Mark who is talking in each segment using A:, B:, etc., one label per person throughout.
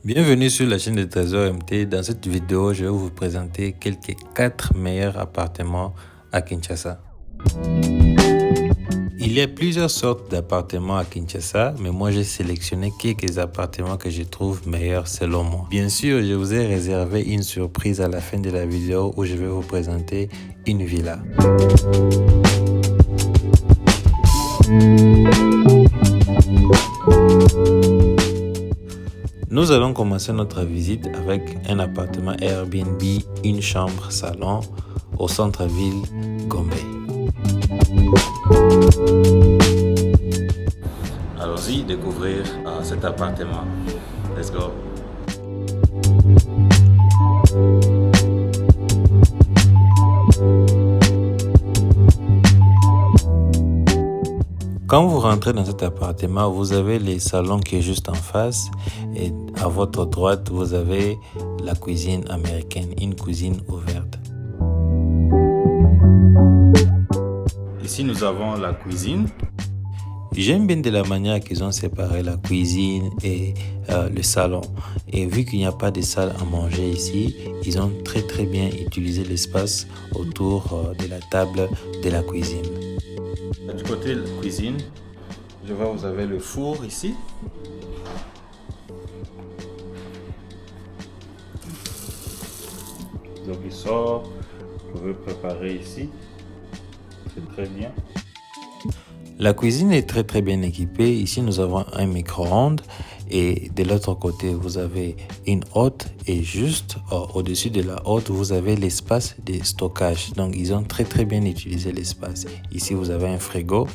A: Bienvenue sur la chaîne de Trésor MT. Dans cette vidéo, je vais vous présenter quelques 4 meilleurs appartements à Kinshasa. Il y a plusieurs sortes d'appartements à Kinshasa, mais moi j'ai sélectionné quelques appartements que je trouve meilleurs selon moi. Bien sûr, je vous ai réservé une surprise à la fin de la vidéo où je vais vous présenter une villa. Nous allons commencer notre visite avec un appartement Airbnb, une chambre salon au centre-ville Gombe. Allons-y découvrir cet appartement. Let's go. Quand vous rentrez dans cet appartement, vous avez le salon qui est juste en face et à votre droite, vous avez la cuisine américaine, une cuisine ouverte. Ici, nous avons la cuisine. J'aime bien de la manière qu'ils ont séparé la cuisine et le salon. Et vu qu'il n'y a pas de salle à manger ici, ils ont très bien utilisé l'espace autour de la table de la cuisine. Du côté de la cuisine, je vois vous avez le four ici. Donc il sort, vous pouvez préparer ici. C'est très bien. La cuisine est très bien équipée. Ici nous avons un micro-ondes et de l'autre côté vous avez une hotte et juste au-dessus de la hotte vous avez l'espace de stockage. Donc ils ont très bien utilisé l'espace. Ici vous avez un frigo.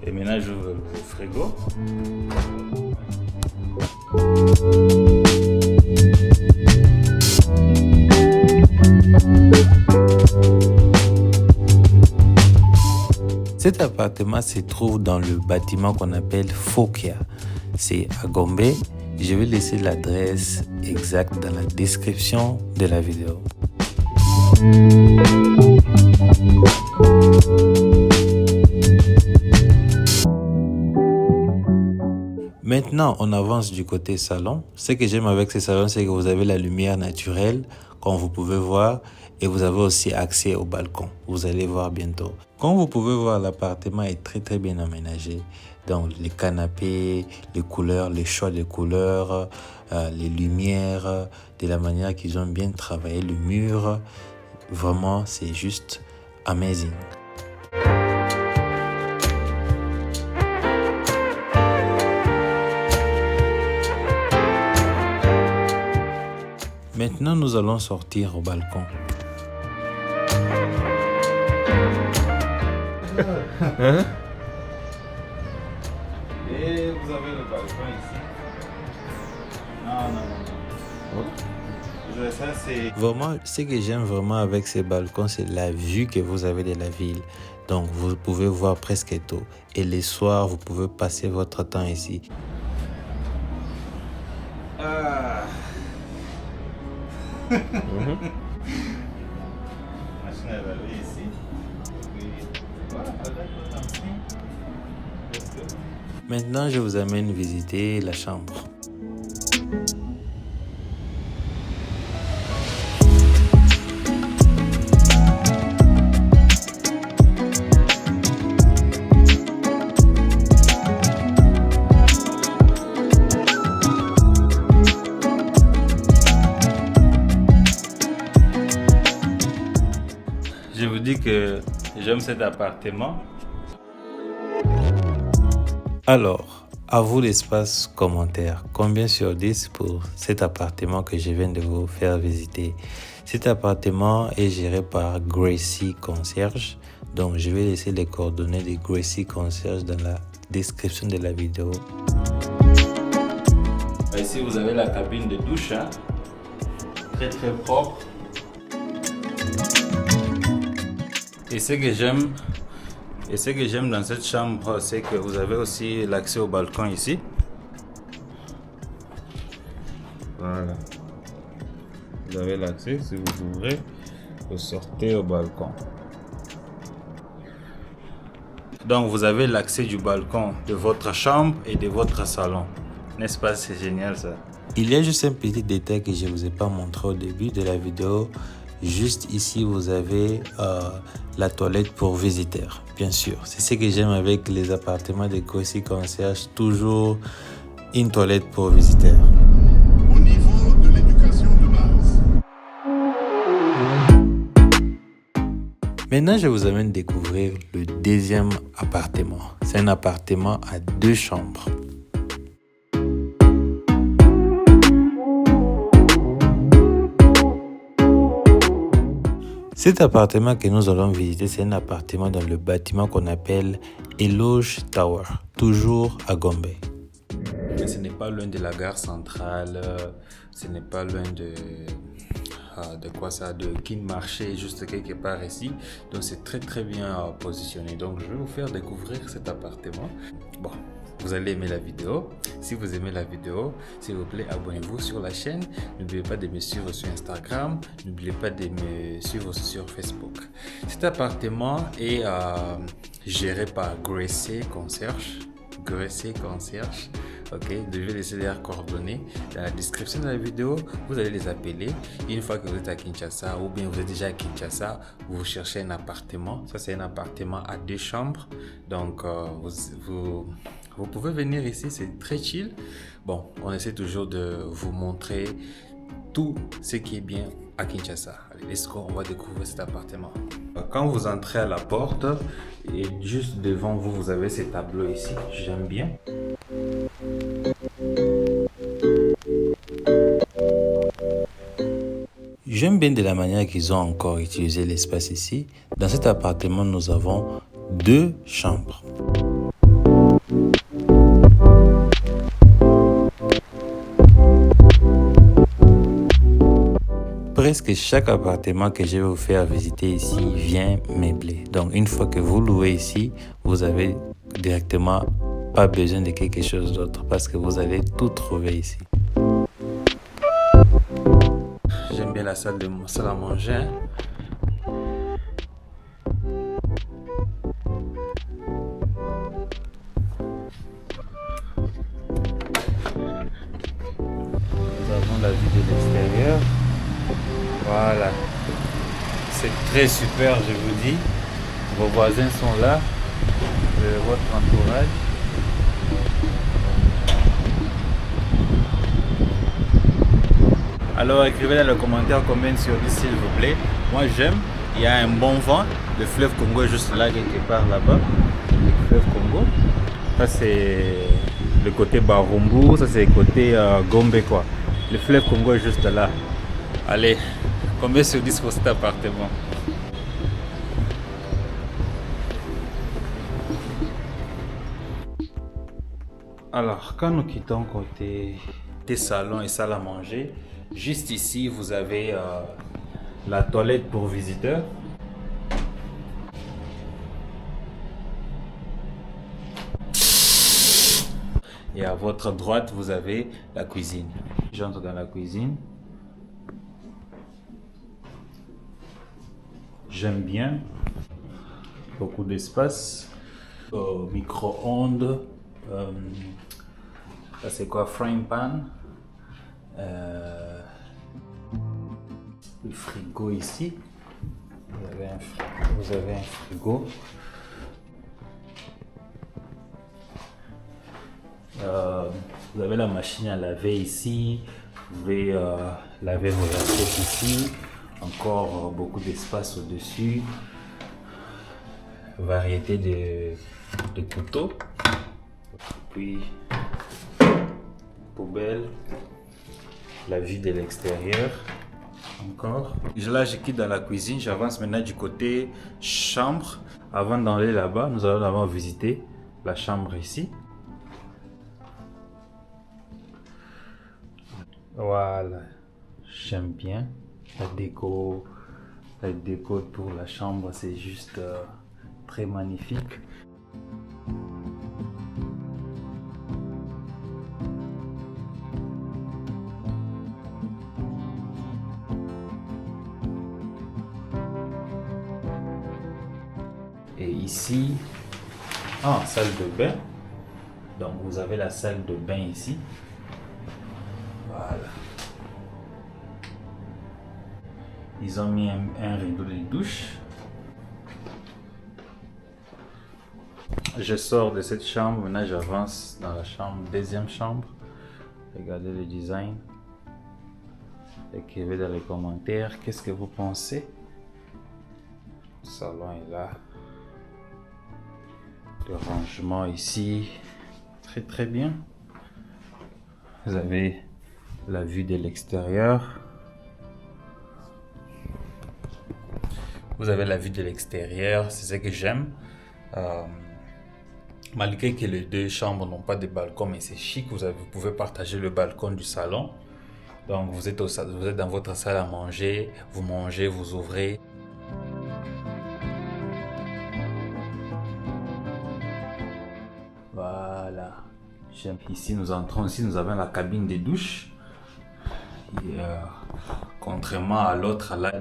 A: Et maintenant j'ouvre le frigo. Cet appartement se trouve dans le bâtiment qu'on appelle Fokia. C'est à Gombe. Je vais laisser l'adresse exacte dans la description de la vidéo. Maintenant, on avance du côté salon. Ce que j'aime avec ce salon, c'est que vous avez la lumière naturelle, comme vous pouvez voir, et vous avez aussi accès au balcon. Vous allez voir bientôt. Comme vous pouvez voir, l'appartement est très bien aménagé. Donc, les canapés, les couleurs, les choix de couleurs, les lumières, de la manière qu'ils ont bien travaillé le mur. Vraiment, c'est juste amazing. Maintenant, nous allons sortir au balcon. Hein? Et vous avez le balcon ici. Non. Ça, c'est... Vraiment, ce que j'aime vraiment avec ces balcons, c'est la vue que vous avez de la ville. Donc, vous pouvez voir presque tout. Et les soirs, vous pouvez passer votre temps ici. Maintenant, je vous amène visiter la chambre. Je vous dis que j'aime cet appartement. Alors, à vous l'espace commentaire. Combien sur 10 pour cet appartement que je viens de vous faire visiter? Cet appartement est géré par Gracie Concierge. Donc, je vais laisser les coordonnées de Gracie Concierge dans la description de la vidéo. Ici, vous avez la cabine de douche. Hein? Très propre. Et ce que j'aime dans cette chambre, c'est que vous avez aussi l'accès au balcon ici. Voilà. Vous avez l'accès, si vous ouvrez, vous sortez au balcon. Donc vous avez l'accès du balcon de votre chambre et de votre salon. N'est-ce pas, c'est génial ça. Il y a juste un petit détail que je ne vous ai pas montré au début de la vidéo. Juste ici, vous avez la toilette pour visiteurs, bien sûr. C'est ce que j'aime avec les appartements de Grossi Concierge, toujours une toilette pour visiteurs.
B: Au niveau de l'éducation de base.
A: Maintenant, je vous amène découvrir le deuxième appartement. C'est un appartement à 2 chambres. Cet appartement que nous allons visiter, c'est un appartement dans le bâtiment qu'on appelle Eloge Tower, toujours à Gombe. Mais ce n'est pas loin de la gare centrale, ce n'est pas loin de King Marché, juste quelque part ici. Donc c'est très bien positionné. Donc je vais vous faire découvrir cet appartement. Bon, vous allez aimer la vidéo. Si vous aimez la vidéo, s'il vous plaît, abonnez-vous sur la chaîne. N'oubliez pas de me suivre sur Instagram. N'oubliez pas de me suivre sur Facebook. Cet appartement est géré par Grossi Concierge. Grossi Concierge. Ok, je vais laisser les coordonnées dans la description de la vidéo. Vous allez les appeler. Une fois que vous êtes à Kinshasa ou bien vous êtes déjà à Kinshasa, vous cherchez un appartement. Ça, c'est un appartement à 2 chambres. Donc, vous pouvez venir ici, c'est très chill. Bon, on essaie toujours de vous montrer tout ce qui est bien à Kinshasa. Allez, let's go, on va découvrir cet appartement. Quand vous entrez à la porte, et juste devant vous, vous avez ces tableaux ici. J'aime bien. J'aime bien de la manière qu'ils ont encore utilisé l'espace ici. Dans cet appartement, nous avons 2 chambres. Presque chaque appartement que je vais vous faire visiter ici vient meublé. Donc une fois que vous louez ici, vous avez directement pas besoin de quelque chose d'autre parce que vous allez tout trouver ici. J'aime bien la salle à manger. Hein. Nous avons la vue de l'extérieur. Voilà. C'est très super, je vous dis. Vos voisins sont là. Votre entourage. Alors écrivez dans les commentaires combien sur 10 s'il vous plaît. Moi j'aime, il y a un bon vent. Le fleuve Congo est juste là, quelque part là-bas. Le fleuve Congo. Ça c'est le côté Barumbu, ça c'est le côté Gombe quoi. Le fleuve Congo est juste là. Allez, combien sur 10 pour cet appartement? Alors, quand nous quittons côté des salons et salles à manger, juste ici, vous avez la toilette pour visiteurs. Et à votre droite, vous avez la cuisine. J'entre dans la cuisine. J'aime bien. Beaucoup d'espace. Micro-ondes. Ça c'est quoi? Frying pan. Le frigo ici. Vous avez un frigo. Vous avez la machine à laver ici. Vous pouvez laver vos assiettes ici. Encore beaucoup d'espace au-dessus. Variété de couteaux. Puis poubelle. La vue de l'extérieur. Encore. Là, je quitte dans la cuisine. J'avance maintenant du côté chambre. Avant d'aller là-bas, nous allons d'abord visiter la chambre ici. Voilà. J'aime bien la déco. La déco pour la chambre, c'est juste très magnifique. Et ici, salle de bain. Donc vous avez la salle de bain ici. Voilà. Ils ont mis un rideau de douche. Je sors de cette chambre, maintenant j'avance dans la deuxième chambre. Regardez le design. Écrivez dans les commentaires qu'est-ce que vous pensez. Le salon est là. Le rangement ici, très bien. Vous avez la vue de l'extérieur. Vous avez la vue de l'extérieur, c'est ce que j'aime. Malgré que les deux chambres n'ont pas de balcon, mais c'est chic, vous pouvez partager le balcon du salon. Donc vous êtes dans votre salle à manger, vous ouvrez. Voilà. Ici nous entrons, ici nous avons la cabine de douche. Et, contrairement à l'autre, là,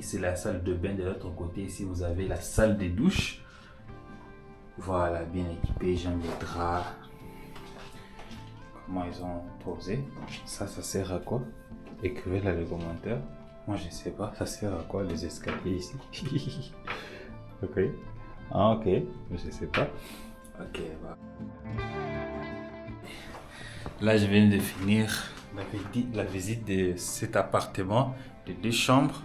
A: c'est la salle de bain de l'autre côté. Ici vous avez la salle de douche. Voilà, bien équipé, j'aime les draps. Comment ils ont posé. Ça sert à quoi? Écrivez dans les commentaires. Moi je sais pas, ça sert à quoi les escaliers ici? Ok. Ah ok, je sais pas. Ok, bah. Là je viens de finir la visite de cet appartement de 2 chambres.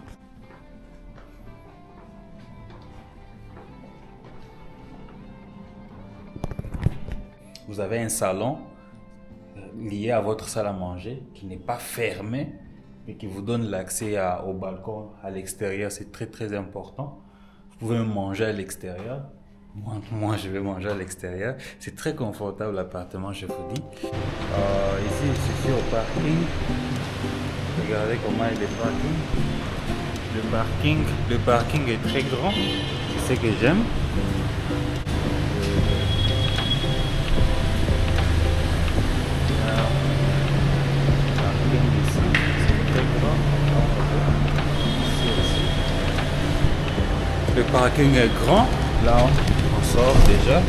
A: Vous avez un salon lié à votre salle à manger qui n'est pas fermé et qui vous donne l'accès au balcon à l'extérieur. C'est très important. Vous pouvez manger à l'extérieur. Moi, je vais manger à l'extérieur. C'est très confortable l'appartement, je vous dis. Ici, je suis au parking. Regardez comment est le parking. Le parking est très grand. C'est ce que j'aime. Le parking est grand. Là, on sort déjà.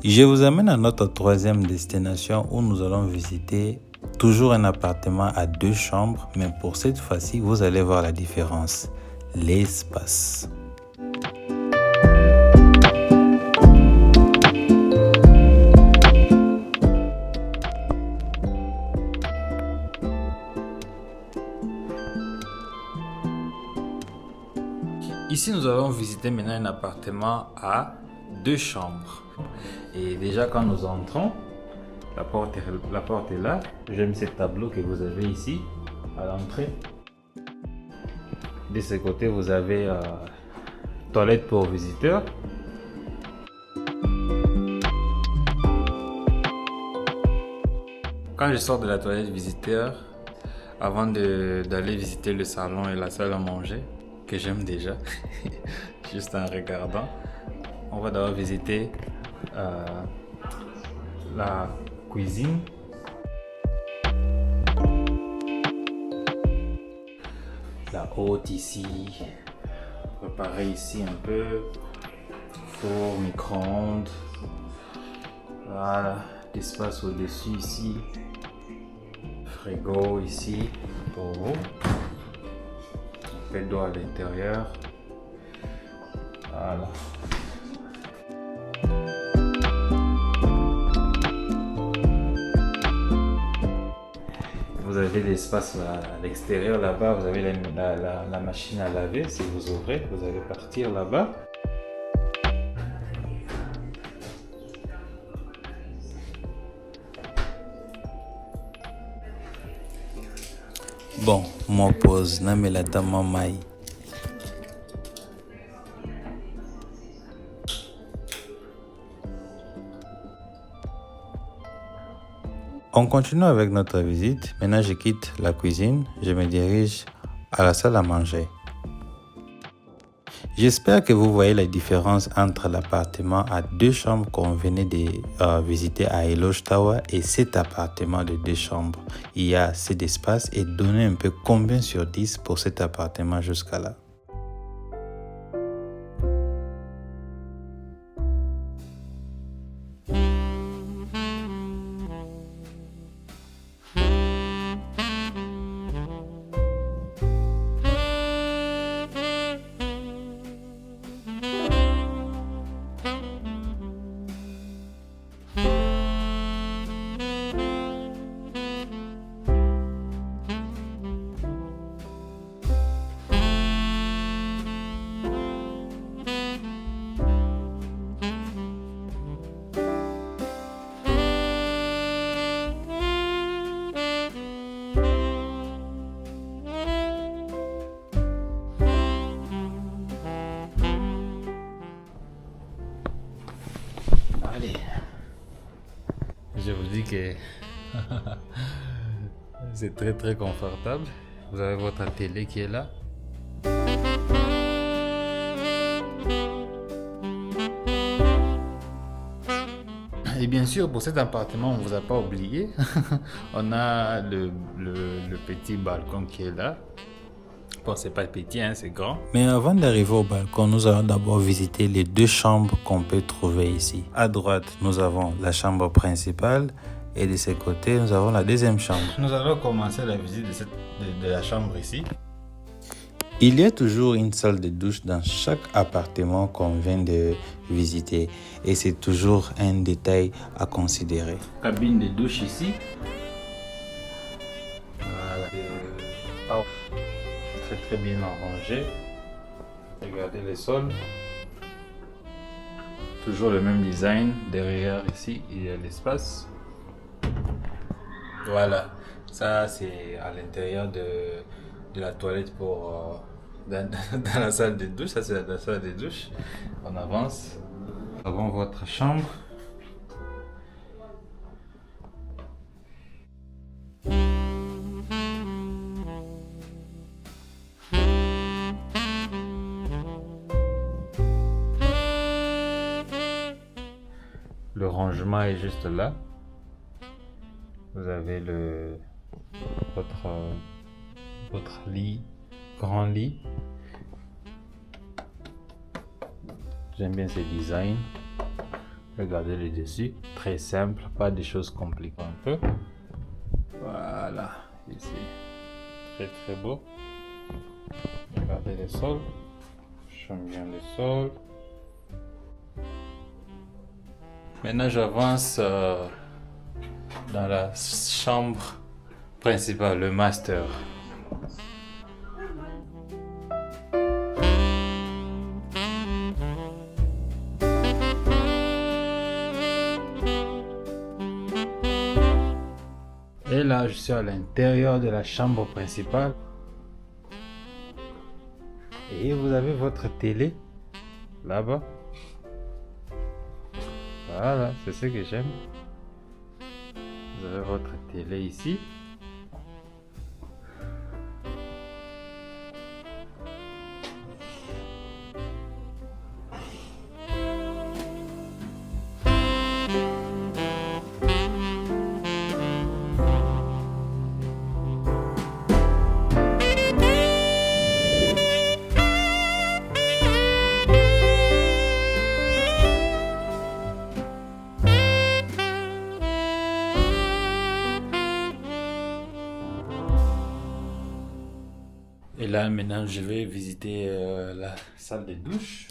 A: Je vous amène à notre troisième destination où nous allons visiter toujours un appartement à 2 chambres, mais pour cette fois-ci, vous allez voir la différence. L'espace. Ici, nous allons visiter maintenant un appartement à 2 chambres. Et déjà, quand nous entrons, la porte est là. J'aime ce tableau que vous avez ici, à l'entrée. De ce côté, vous avez toilette pour visiteurs. Quand je sors de la toilette visiteur, avant d'aller visiter le salon et la salle à manger, que j'aime déjà, juste en regardant, on va d'abord visiter la cuisine. La haute ici, préparer ici un peu, four, micro-ondes, voilà, l'espace au-dessus ici, frigo ici pour vous, un peu d'eau à l'intérieur, voilà. Vous avez l'espace à l'extérieur là-bas, vous avez la machine à laver. Si vous ouvrez, vous allez partir là-bas. Bon, moi pose, na me la dame mai. On continue avec notre visite. Maintenant, je quitte la cuisine. Je me dirige à la salle à manger. J'espère que vous voyez la différence entre l'appartement à 2 chambres qu'on venait de visiter à Eloge Tower et cet appartement de 2 chambres. Il y a assez d'espace et donnez un peu combien sur 10 pour cet appartement jusqu'à là. Allez, je vous dis que c'est très confortable. Vous avez votre télé qui est là. Et bien sûr, pour cet appartement, on ne vous a pas oublié. On a le petit balcon qui est là. Bon, c'est pas petit, hein, c'est grand. Mais avant d'arriver au balcon, nous allons d'abord visiter les deux chambres qu'on peut trouver ici. À droite, nous avons la chambre principale et de ce côté, nous avons la deuxième chambre. Nous allons commencer la visite de la chambre ici. Il y a toujours une salle de douche dans chaque appartement qu'on vient de visiter et c'est toujours un détail à considérer. Cabine de douche ici. Voilà. Très bien arrangé. Regardez les sols. Toujours le même design. Derrière ici, il y a l'espace. Voilà. Ça, c'est à l'intérieur de la toilette pour dans la salle de douche. Ça, c'est la salle de douche. On avance. Nous avons votre chambre. Le rangement est juste là. Vous avez votre lit, grand lit. J'aime bien ce design. Regardez le dessus, très simple, pas de choses compliquées un peu. Voilà, ici, très beau. Regardez les sols, j'aime bien les sols. Maintenant, j'avance dans la chambre principale, le master. Et là, je suis à l'intérieur de la chambre principale. Et vous avez votre télé là-bas. Voilà, c'est ce que j'aime. Vous avez votre télé ici. Et là, maintenant, je vais visiter la salle de douche.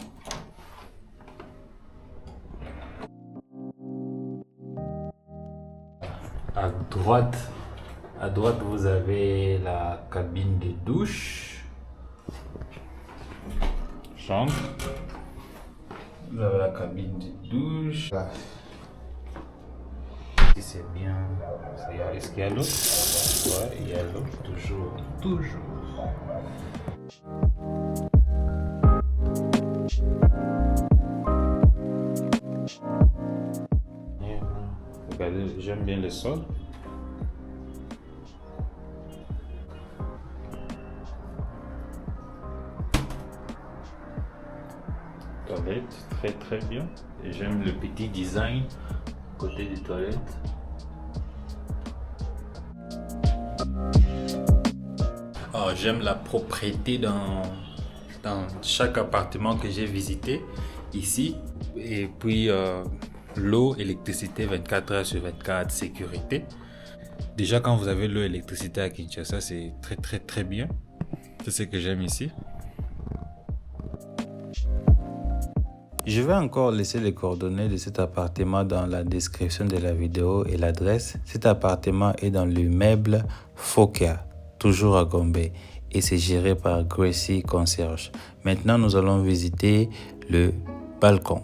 A: À droite, vous avez la cabine de douche. Chambre. Vous avez la cabine de douche. Là. Si c'est bien. Est-ce qu'il y a l'eau? Ouais, il y a l'eau. Toujours. Regardez, j'aime bien le sol. Toilette, très bien. Et j'aime le petit design côté des toilettes. J'aime la propreté dans chaque appartement que j'ai visité ici. Et puis l'eau, électricité 24 heures sur 24, sécurité. Déjà quand vous avez l'eau et l'électricité à Kinshasa, c'est très bien. C'est ce que j'aime ici. Je vais encore laisser les coordonnées de cet appartement dans la description de la vidéo et l'adresse. Cet appartement est dans l'immeuble Fokia, toujours à Gombe, et c'est géré par Gracie Concierge. Maintenant, nous allons visiter le balcon.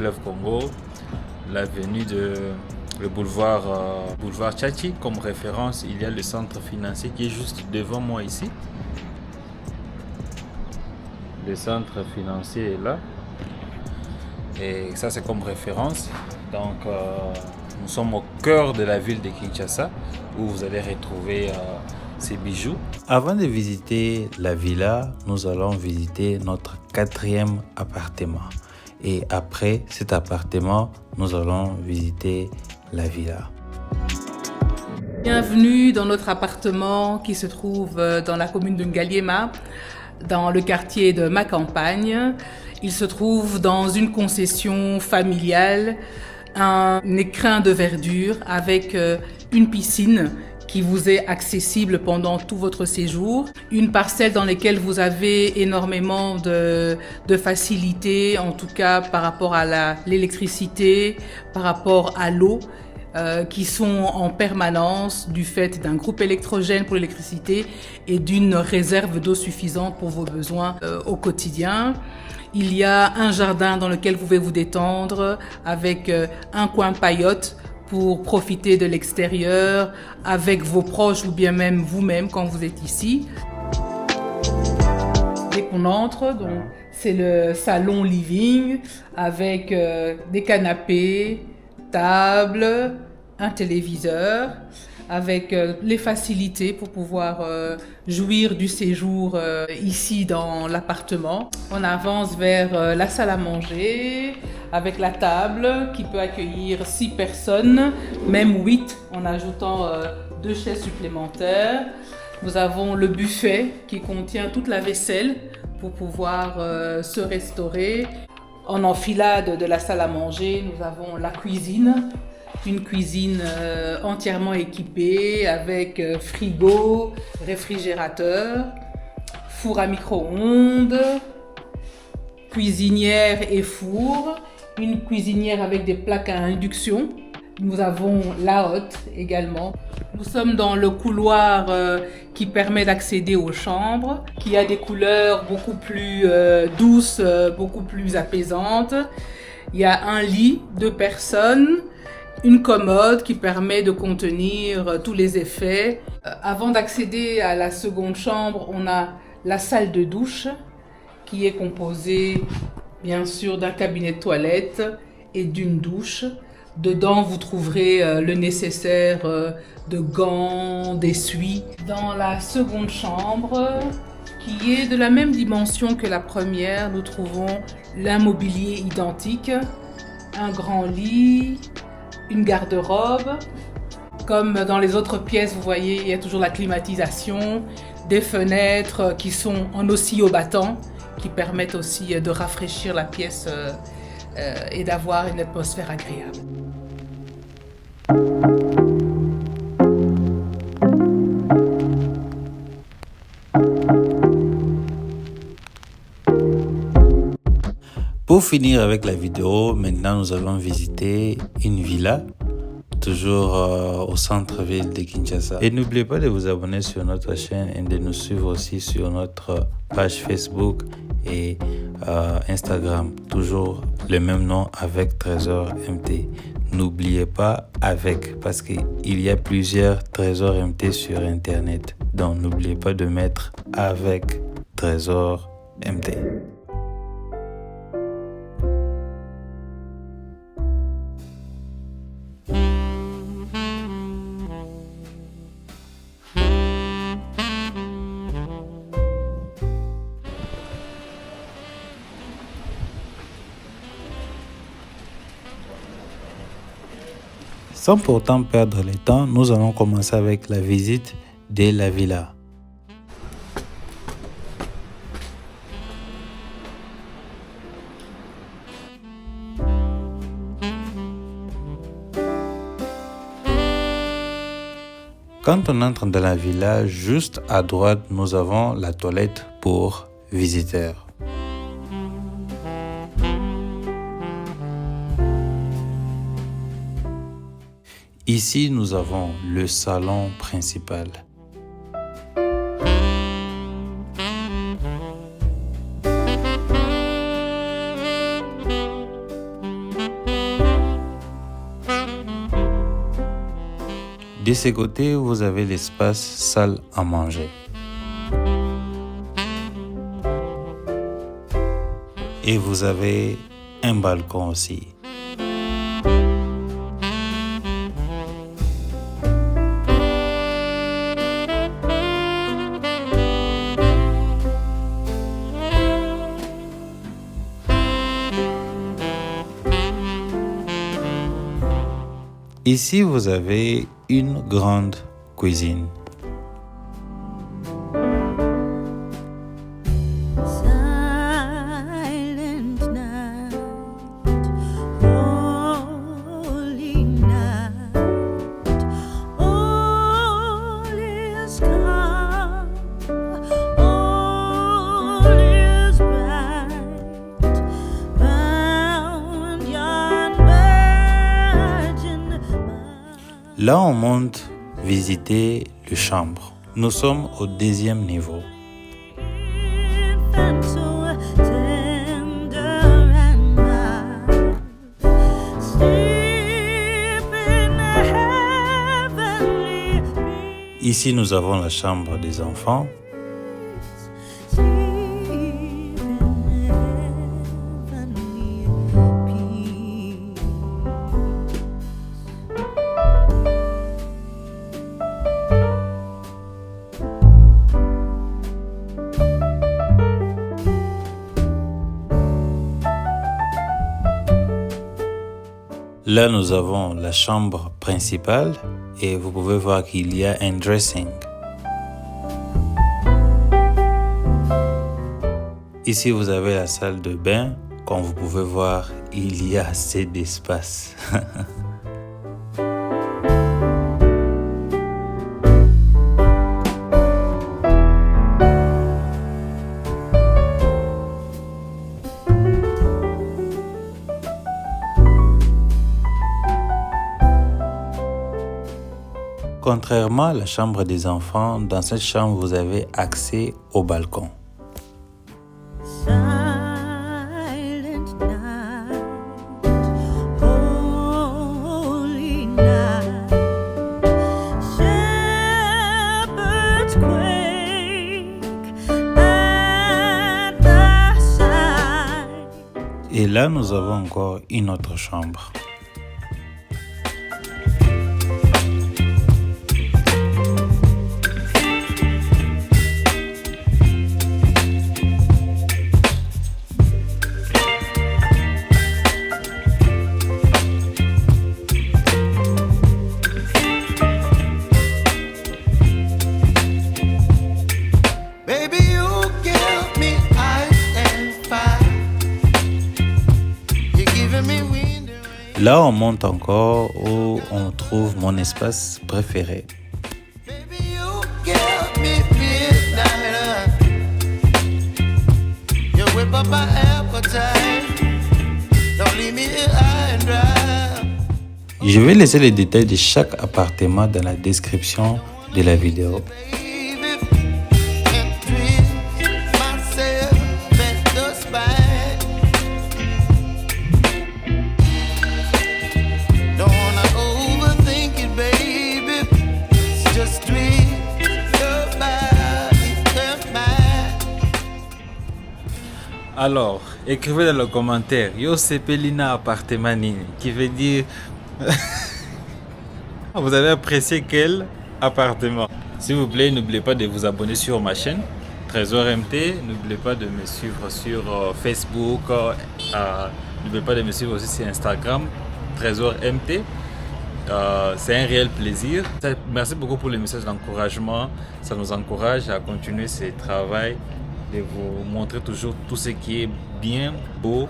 A: fleuve Congo, l'avenue de le boulevard Tchachi. Comme référence, il y a le centre financier qui est juste devant moi ici. Le centre financier est là. Et ça, c'est comme référence. Donc, nous sommes au cœur de la ville de Kinshasa, où vous allez retrouver ces bijoux. Avant de visiter la villa, nous allons visiter notre 4e appartement. Et après cet appartement, nous allons visiter la villa.
C: Bienvenue dans notre appartement qui se trouve dans la commune de Ngaliema, dans le quartier de ma campagne. Il se trouve dans une concession familiale, un écrin de verdure avec une piscine qui vous est accessible pendant tout votre séjour, une parcelle dans laquelle vous avez énormément de facilité, en tout cas par rapport à l'électricité, par rapport à l'eau, qui sont en permanence du fait d'un groupe électrogène pour l'électricité et d'une réserve d'eau suffisante pour vos besoins au quotidien. Il y a un jardin dans lequel vous pouvez vous détendre avec un coin paillote pour profiter de l'extérieur avec vos proches ou bien même vous-même quand vous êtes ici. Dès qu'on entre, donc, c'est le salon living avec des canapés, tables, un téléviseur, avec les facilités pour pouvoir jouir du séjour ici dans l'appartement. On avance vers la salle à manger avec la table qui peut accueillir 6 personnes, même 8 en ajoutant 2 chaises supplémentaires. Nous avons le buffet qui contient toute la vaisselle pour pouvoir se restaurer. En enfilade de la salle à manger, nous avons la cuisine. Une cuisine entièrement équipée avec frigo, réfrigérateur, four à micro-ondes, cuisinière et four, une cuisinière avec des plaques à induction. Nous avons la hotte également. Nous sommes dans le couloir qui permet d'accéder aux chambres, qui a des couleurs beaucoup plus douces, beaucoup plus apaisantes. Il y a un lit, 2 personnes. Une commode qui permet de contenir tous les effets. Avant d'accéder à la seconde chambre, on a la salle de douche qui est composée bien sûr d'un cabinet de toilette et d'une douche. Dedans, vous trouverez le nécessaire de gants, d'essuie. Dans la seconde chambre, qui est de la même dimension que la première, nous trouvons un mobilier identique, un grand lit, une garde-robe. Comme dans les autres pièces, vous voyez, il y a toujours la climatisation, des fenêtres qui sont en oscillo battant, qui permettent aussi de rafraîchir la pièce et d'avoir une atmosphère agréable.
A: Pour finir avec la vidéo, maintenant nous allons visiter une villa, toujours au centre-ville de Kinshasa. Et n'oubliez pas de vous abonner sur notre chaîne et de nous suivre aussi sur notre page Facebook et Instagram. Toujours le même nom avec Trésor MT. N'oubliez pas avec, parce qu'il y a plusieurs Trésor MT sur Internet. Donc n'oubliez pas de mettre avec Trésor MT. Sans pourtant perdre le temps, nous allons commencer avec la visite de la villa. Quand on entre dans la villa, juste à droite, nous avons la toilette pour visiteurs. Ici, nous avons le salon principal. De ce côté, vous avez l'espace salle à manger. Et vous avez un balcon aussi. Ici, vous avez une grande cuisine. Là, on monte visiter les chambres. Nous sommes au 2e niveau. Ici, nous avons la chambre des enfants. Là, nous avons la chambre principale et vous pouvez voir qu'il y a un dressing. Ici, vous avez la salle de bain. Comme vous pouvez voir, il y a assez d'espace. Contrairement à la chambre des enfants, dans cette chambre, vous avez accès au balcon. Et là, nous avons encore une autre chambre. Là, on monte encore où on trouve mon espace préféré. Je vais laisser les détails de chaque appartement dans la description de la vidéo. Alors, écrivez dans le commentaire Yo Sepelina appartement nini, qui veut dire vous avez apprécié quel appartement. S'il vous plaît, n'oubliez pas de vous abonner sur ma chaîne Trésor MT. N'oubliez pas de me suivre sur Facebook. N'oubliez pas de me suivre aussi sur Instagram Trésor MT. C'est un réel plaisir. Merci beaucoup pour les messages d'encouragement. Ça nous encourage à continuer ce travail, de vous montrer toujours tout ce qui est bien, beau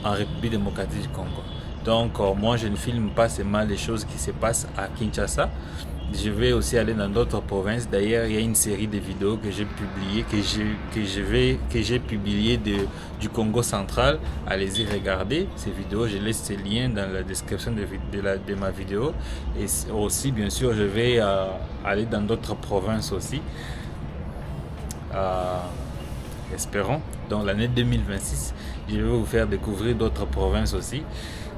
A: en République démocratique du Congo. Donc moi je ne filme pas seulement les choses qui se passent à Kinshasa. Je vais aussi aller dans d'autres provinces. D'ailleurs, il y a une série de vidéos que j'ai publiées, que j'ai publiées du Congo central. Allez-y regarder ces vidéos. Je laisse ces liens dans la description de ma vidéo. Et aussi, bien sûr, je vais aller dans d'autres provinces aussi. Espérons. Dans l'année 2026, je vais vous faire découvrir d'autres provinces aussi,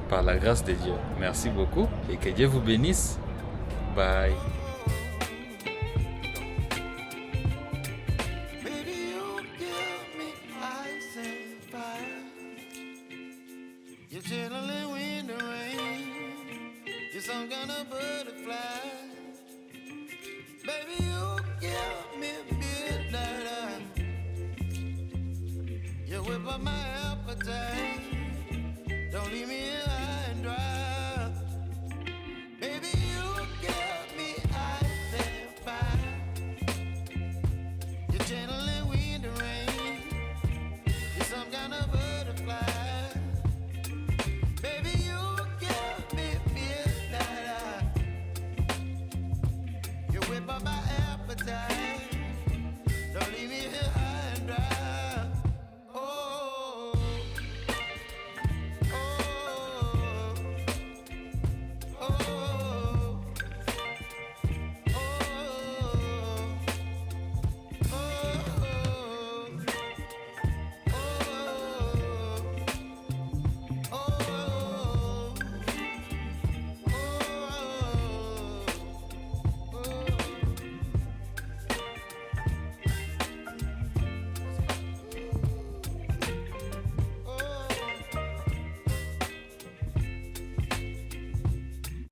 A: par la grâce de Dieu. Merci beaucoup et que Dieu vous bénisse. Bye.
D: Baby, you give me ice and fire. You're chilling in the rain. You're some kind of butterfly. Baby, you give me midnight. You whip up my appetite. Don't leave me here